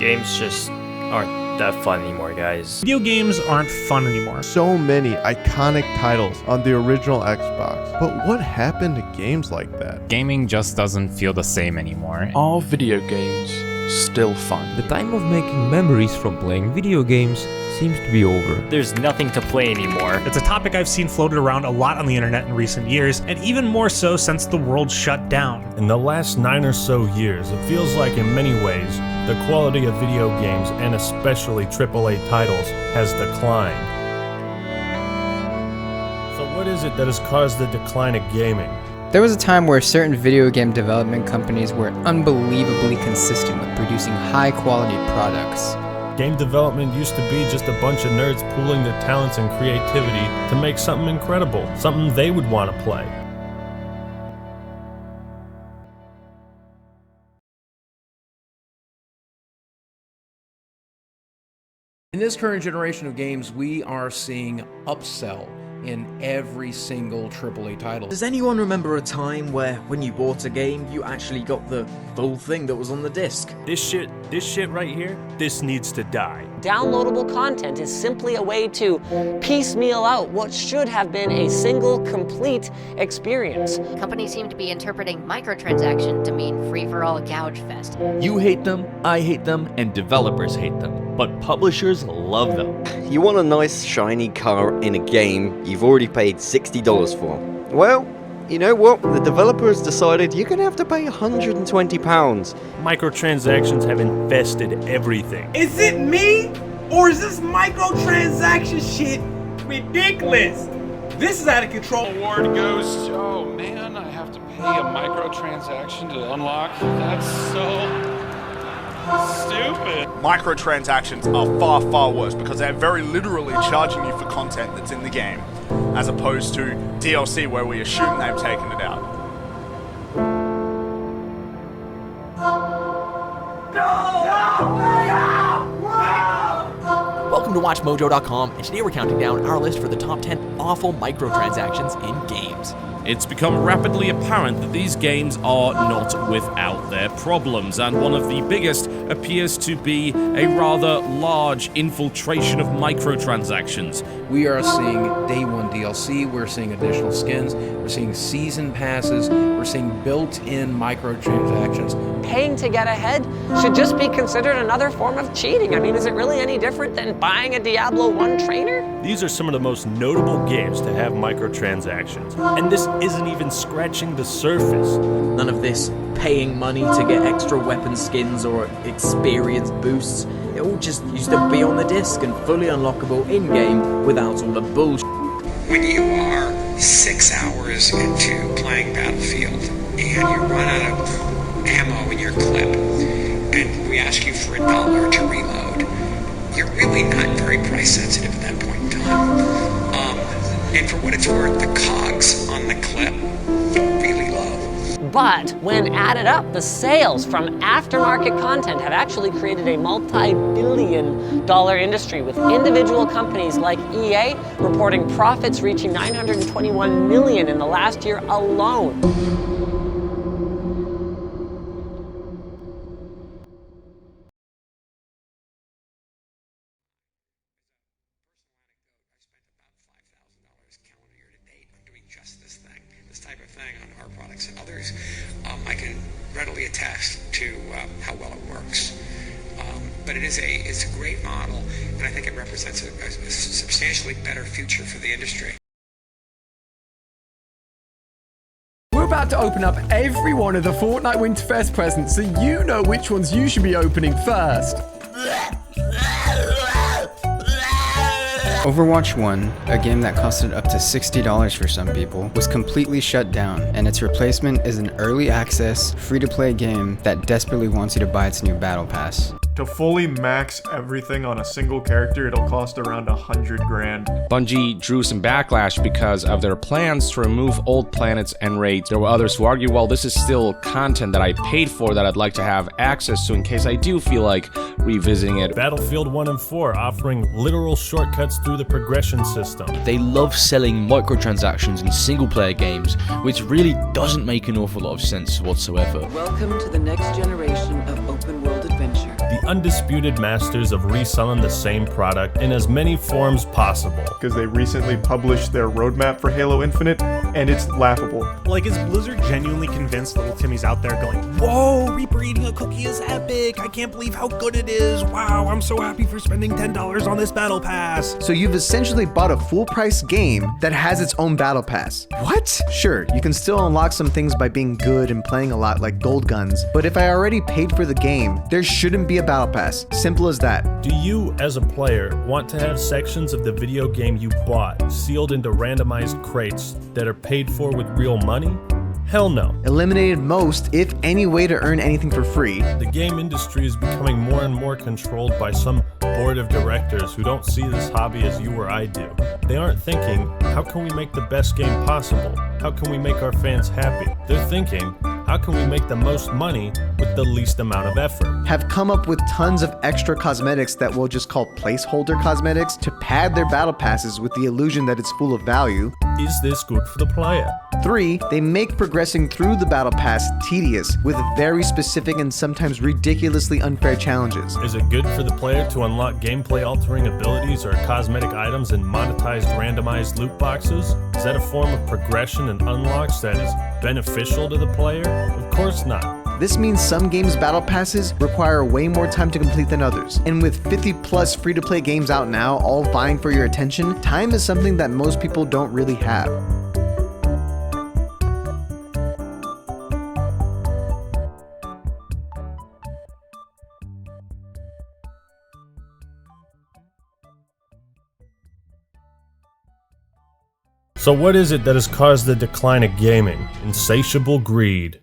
games just aren't that fun anymore, guys. Video games aren't fun anymore. So many iconic titles on the original Xbox. But what happened to games like that? Gaming just doesn't feel the same anymore. Are video games still fun? The time of making memories from playing video games seems to be over. There's nothing to play anymore. It's a topic I've seen floated around a lot on the internet in recent years, and even more so since the world shut down. In the last 9 or so years, it feels like in many ways, the quality of video games, and especially AAA titles, has declined. So what is it that has caused the decline of gaming? There was a time where certain video game development companies were unbelievably consistent with producing high-quality products. Game development used to be just a bunch of nerds pooling their talents and creativity to make something incredible, something they would want to play. In this current generation of games, we are seeing upsell in every single AAA title. Does anyone remember a time where when you bought a game, you actually got the full thing that was on the disc? This shit right here, this needs to die. Downloadable content is simply a way to piecemeal out what should have been a single, complete experience. Companies seem to be interpreting microtransaction to mean free-for-all gouge fest. You hate them, I hate them, and developers hate them. But publishers love them. You want a nice shiny car in a game you've already paid $60 for. Well, you know what? The developer has decided you're gonna have to pay £120. Microtransactions have infested everything. Is it me? Or is this microtransaction shit ridiculous? This is out of control. Award goes to, oh man, I have to pay a microtransaction to unlock. That's so stupid. Microtransactions are far, far worse because they're very literally charging you for content that's in the game, as opposed to DLC where we assume they've taken it out. Welcome to WatchMojo.com, and today we're counting down our list for the top 10 awful microtransactions in games. It's become rapidly apparent that these games are not without their problems, and one of the biggest appears to be a rather large infiltration of microtransactions. We are seeing day one DLC, we're seeing additional skins, we're seeing season passes, we're seeing built-in microtransactions. Paying to get ahead should just be considered another form of cheating. I mean, is it really any different than buying a Diablo 1 trainer? These are some of the most notable games to have microtransactions, and this isn't even scratching the surface. None of this paying money to get extra weapon skins or experience boosts. It all just used to be on the disc and fully unlockable in-game without all the bullshit. When you are 6 hours into playing Battlefield and you run out of ammo in your clip and we ask you for $1 to reload, you're really not very price sensitive at that point in time. And for what it's worth, the cogs on the clip are really low. But when added up, the sales from aftermarket content have actually created a multi-billion-dollar industry, with individual companies like EA reporting profits reaching $921 million in the last year alone. This type of thing on our products and others, I can readily attest to how well it works. But it's a great model, and I think it represents a substantially better future for the industry. We're about to open up every one of the Fortnite Winterfest presents, so you know which ones you should be opening first. Overwatch 1, a game that costed up to $60 for some people, was completely shut down, and its replacement is an early access, free-to-play game that desperately wants you to buy its new battle pass. To fully max everything on a single character, it'll cost around $100 grand. Bungie drew some backlash because of their plans to remove old planets and raids. There were others who argue, well, this is still content that I paid for that I'd like to have access to in case I do feel like revisiting it. Battlefield 1 and 4 offering literal shortcuts through the progression system. They love selling microtransactions in single-player games, which really doesn't make an awful lot of sense whatsoever. Welcome to the next generation of open-world adventure. the undisputed masters of reselling the same product in as many forms possible. Because they recently published their roadmap for Halo Infinite, and it's laughable. Like, is Blizzard genuinely convinced little Timmy's out there going, "Whoa, Reaper eating a cookie is epic, I can't believe how good it is, wow, I'm so happy for spending $10 on this battle pass"? So you've essentially bought a full-price game that has its own battle pass. What? Sure, you can still unlock some things by being good and playing a lot, like gold guns, but if I already paid for the game, there shouldn't be a battle pass. Simple as that. Do you, as a player, want to have sections of the video game you bought sealed into randomized crates that are paid for with real money? Hell no. Eliminated most, if any, way to earn anything for free. The game industry is becoming more and more controlled by some board of directors who don't see this hobby as you or I do. They aren't thinking, how can we make the best game possible? How can we make our fans happy? They're thinking, how can we make the most money with the least amount of effort? Have come up with tons of extra cosmetics that we'll just call placeholder cosmetics to pad their battle passes with the illusion that it's full of value. Is this good for the player? 3, they make progressing through the battle pass tedious with very specific and sometimes ridiculously unfair challenges. Is it good for the player to unlock gameplay altering abilities or cosmetic items in monetized randomized loot boxes? Is that a form of progression and unlocks that is beneficial to the player? Of course not. This means some games' battle passes require way more time to complete than others. And with 50 plus free-to-play games out now, all vying for your attention, time is something that most people don't really have. So what is it that has caused the decline of gaming? Insatiable greed.